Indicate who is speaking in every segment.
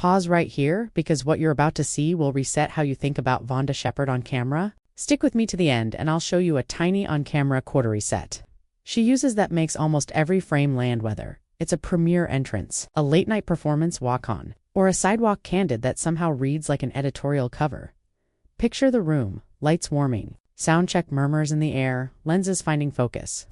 Speaker 1: Pause right here because what you're about to see will reset how you think about Vonda Shepard on camera. Stick with me to the end and I'll show you a tiny on-camera quarter reset she uses that makes almost every frame land, whether it's a premiere entrance, a late-night performance walk-on, or a sidewalk candid that somehow reads like an editorial cover. Picture the room, lights warming, sound check murmurs in the air, lenses finding focus.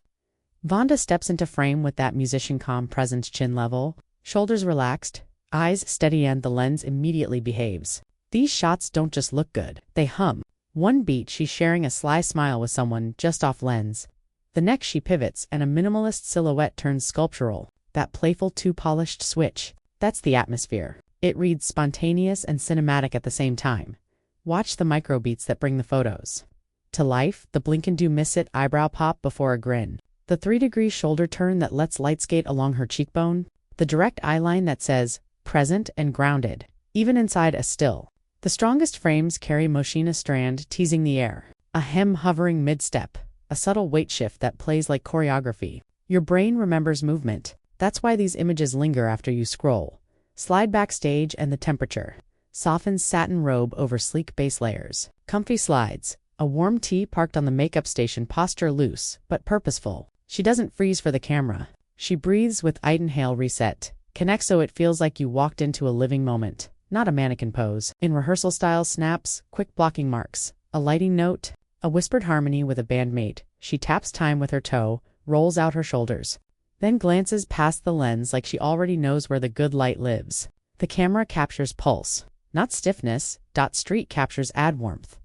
Speaker 1: Vonda steps into frame with that musician calm presence, chin level, shoulders relaxed, eyes steady, and the lens immediately behaves. These shots don't just look good, they hum. One beat she's sharing a sly smile with someone just off lens. The next she pivots and a minimalist silhouette turns sculptural. That playful too-polished switch. That's the atmosphere. It reads spontaneous and cinematic at the same time. Watch the microbeats that bring the photos to life, the blink and do miss it eyebrow pop before a grin, the 3-degree shoulder turn that lets light skate along her cheekbone, the direct eyeline that says, present and grounded, even inside a still. The strongest frames carry Moschina strand teasing the air, a hem hovering mid-step, a subtle weight shift that plays like choreography. Your brain remembers movement. That's why these images linger after you scroll. Slide backstage and the temperature. Softens satin robe over sleek base layers. Comfy slides. A warm tea parked on the makeup station, posture loose, but purposeful. She doesn't freeze for the camera. She breathes with inhale reset. Connect so it feels like you walked into a living moment, not a mannequin pose. In rehearsal style snaps, quick blocking marks, a lighting note, a whispered harmony with a bandmate. She taps time with her toe, rolls out her shoulders, then glances past the lens like she already knows where the good light lives. The camera captures pulse, not stiffness. Street captures ad warmth.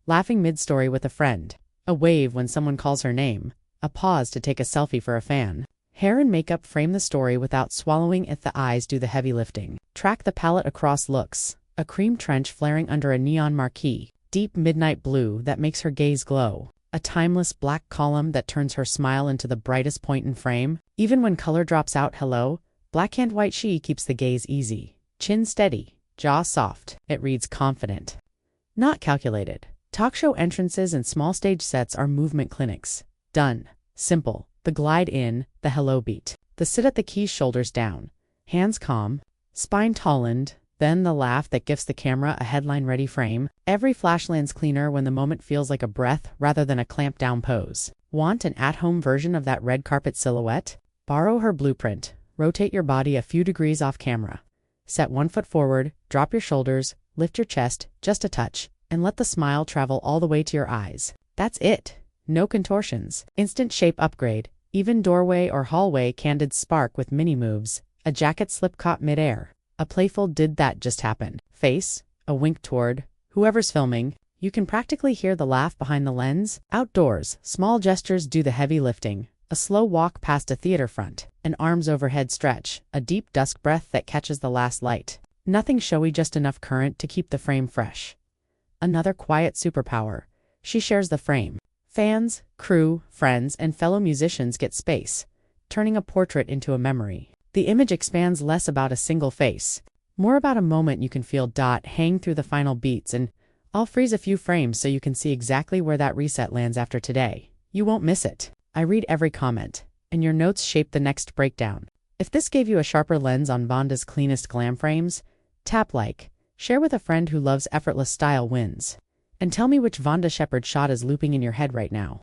Speaker 1: Laughing mid-story with a friend. A wave when someone calls her name. A pause to take a selfie for a fan. Hair and makeup frame the story without swallowing it. The eyes do the heavy lifting. Track the palette across looks. A cream trench flaring under a neon marquee. Deep midnight blue that makes her gaze glow. A timeless black column that turns her smile into the brightest point in frame. Even when color drops out, hello, black and white she keeps the gaze easy. Chin steady, jaw soft. It reads confident, not calculated. Talk show entrances and small stage sets are movement clinics. Done. Simple. The glide in, the hello beat. The sit at the keys, shoulders down. Hands calm. Spine taulened. Then the laugh that gives the camera a headline-ready frame. Every flash lands cleaner when the moment feels like a breath rather than a clamped-down pose. Want an at-home version of that red carpet silhouette? Borrow her blueprint. Rotate your body a few degrees off camera. Set one foot forward, drop your shoulders, lift your chest, just a touch, and let the smile travel all the way to your eyes. That's it. No contortions. Instant shape upgrade. Even doorway or hallway candid spark with mini moves. A jacket slip caught midair. A playful did that just happen face, a wink toward whoever's filming. You can practically hear the laugh behind the lens. Outdoors, small gestures do the heavy lifting. A slow walk past a theater front, an arms overhead stretch, a deep dusk breath that catches the last light. Nothing showy, just enough current to keep the frame fresh. Another quiet superpower. She shares the frame. Fans, crew, friends, and fellow musicians get space, turning a portrait into a memory. The image expands less about a single face, more about a moment you can feel. Hang through the final beats, and I'll freeze a few frames so you can see exactly where that reset lands after today. You won't miss it. I read every comment, and your notes shape the next breakdown. If this gave you a sharper lens on Vonda's cleanest glam frames, tap like, share with a friend who loves effortless style wins, and tell me which Vonda Shepard shot is looping in your head right now.